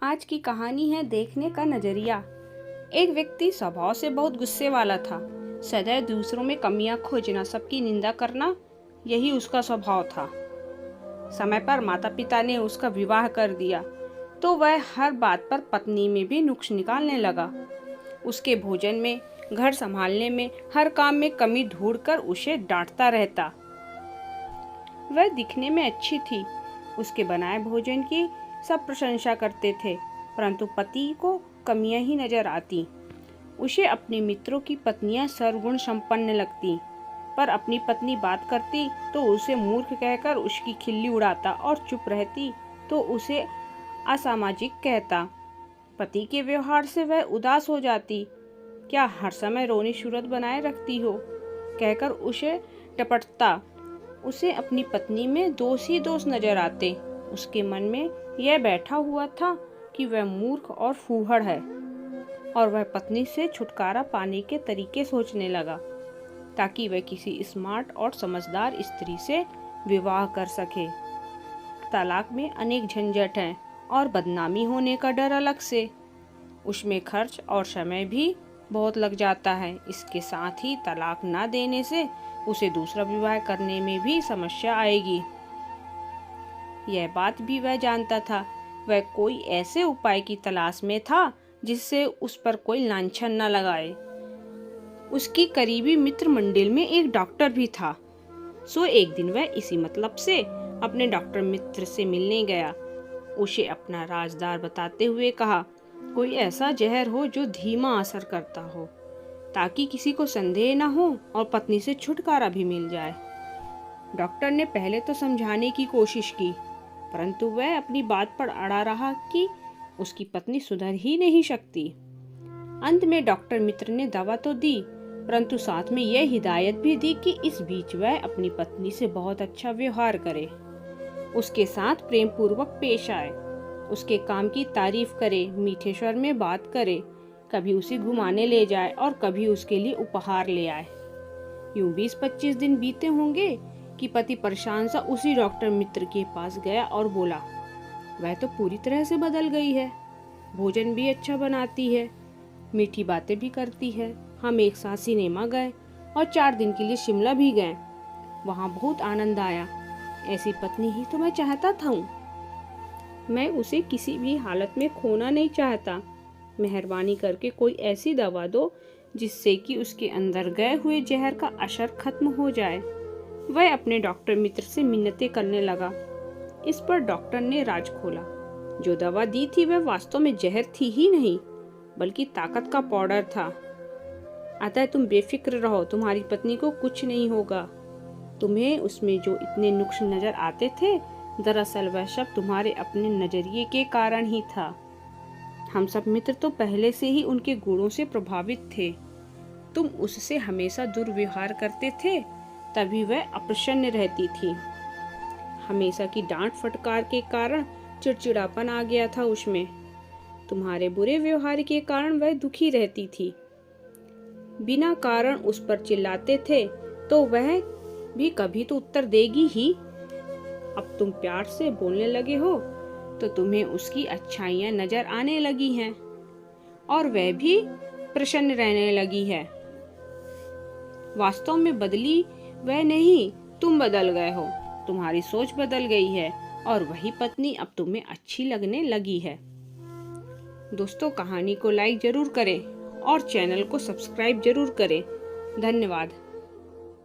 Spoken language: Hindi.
आज की कहानी है देखने का नजरिया। एक व्यक्ति स्वभाव से बहुत गुस्से वाला था। सदैव दूसरों में कमियां खोजना, सबकी निंदा करना, यही उसका स्वभाव था। समय पर माता पिता ने उसका विवाह कर दिया तो वह हर बात पर पत्नी में भी नुक्स निकालने लगा। उसके भोजन में, घर संभालने में, हर काम में कमी ढूंढकर उसे डांटता रहता। वह दिखने में अच्छी थी, उसके बनाए भोजन की सब प्रशंसा करते थे, परंतु पति को कमियां ही नजर आती। उसे अपने मित्रों की पत्नियां सर्वगुण संपन्न लगती, पर अपनी पत्नी बात करती तो उसे मूर्ख कहकर उसकी खिल्ली उड़ाता और चुप रहती तो उसे असामाजिक कहता। पति के व्यवहार से वह उदास हो जाती। क्या हर समय रोनी सूरत बनाए रखती हो, कहकर उसे टपटता। उसे अपनी पत्नी में दोष ही दोष नजर आते। उसके मन में यह बैठा हुआ था कि वह मूर्ख और फूहड़ है, और वह पत्नी से छुटकारा पाने के तरीके सोचने लगा ताकि वह किसी स्मार्ट और समझदार स्त्री से विवाह कर सके। तलाक में अनेक झंझट हैं और बदनामी होने का डर अलग से। उसमें खर्च और समय भी बहुत लग जाता है। इसके साथ ही तलाक ना देने से उसे दूसरा विवाह करने में भी समस्या आएगी। यह बात भी वह जानता था। वह कोई ऐसे उपाय की तलाश में था जिससे उस पर कोई लांछन न लगाए। उसकी करीबी मित्र मंडल में एक डॉक्टर भी था। सो एक दिन वह इसी मतलब से अपने डॉक्टर मित्र से मिलने गया। उसे अपना राजदार बताते हुए कहा, कोई ऐसा जहर हो जो धीमा असर करता हो, ताकि किसी को संदेह न हो और पत्नी से छुटकारा भी मिल जाए। डॉक्टर ने पहले तो समझाने की कोशिश की, परंतु वह अपनी बात पर अड़ा रहा कि उसकी पत्नी सुधर ही नहीं सकती। अंत में डॉक्टर मित्र ने दवा तो दी, परंतु साथ में यह हिदायत भी दी कि इस बीच वह अपनी पत्नी से बहुत अच्छा व्यवहार करे, उसके साथ प्रेम पूर्वक पेश आए, उसके काम की तारीफ करे, मीठे स्वर में बात करे, कभी उसे घुमाने ले जाए और कभी उसके लिए उपहार ले आए। यूं 20-25 दिन बीते होंगे कि पति परेशान सा उसी डॉक्टर मित्र के पास गया और बोला, वह तो पूरी तरह से बदल गई है। भोजन भी अच्छा बनाती है, मीठी बातें भी करती है। हम एक साथ सिनेमा गए और 4 दिन के लिए शिमला भी गए, वहाँ बहुत आनंद आया। ऐसी पत्नी ही तो मैं चाहता था। मैं उसे किसी भी हालत में खोना नहीं चाहता। मेहरबानी करके कोई ऐसी दवा दो जिससे कि उसके अंदर गए हुए जहर का असर खत्म हो जाए। वह अपने डॉक्टर मित्र से मिन्नतें करने लगा। इस पर डॉक्टर ने राज खोला। जो दवा दी थी वह वास्तव में जहर थी ही नहीं, बल्कि ताकत का पाउडर था। अतः तुम बेफिक्र रहो, तुम्हारी पत्नी को कुछ नहीं होगा। तुम्हें उसमें जो इतने नुक्स नजर आते थे, दरअसल वह सब तुम्हारे अपने नजरिए के कारण ही था। हम सब मित्र तो पहले से ही उनके गुणों से प्रभावित थे। तुम उससे हमेशा दुर्व्यवहार करते थे, तभी वह अप्रसन्न रहती थी। हमेशा की डांट फटकार के कारण चिड़चिड़ापन आ गया था उसमें। तुम्हारे बुरे व्यवहार के कारण वह दुखी रहती थी। बिना कारण उस पर चिल्लाते थे तो वह भी कभी तो उत्तर देगी ही। अब तुम प्यार से बोलने लगे हो तो तुम्हें उसकी अच्छाइयां नजर आने लगी हैं और वह भी प्रसन्न रहने लगी है। वास्तव में बदली वह नहीं, तुम बदल गए हो। तुम्हारी सोच बदल गई है और वही पत्नी अब तुम्हें अच्छी लगने लगी है। दोस्तों, कहानी को लाइक जरूर करें और चैनल को सब्सक्राइब जरूर करें। धन्यवाद।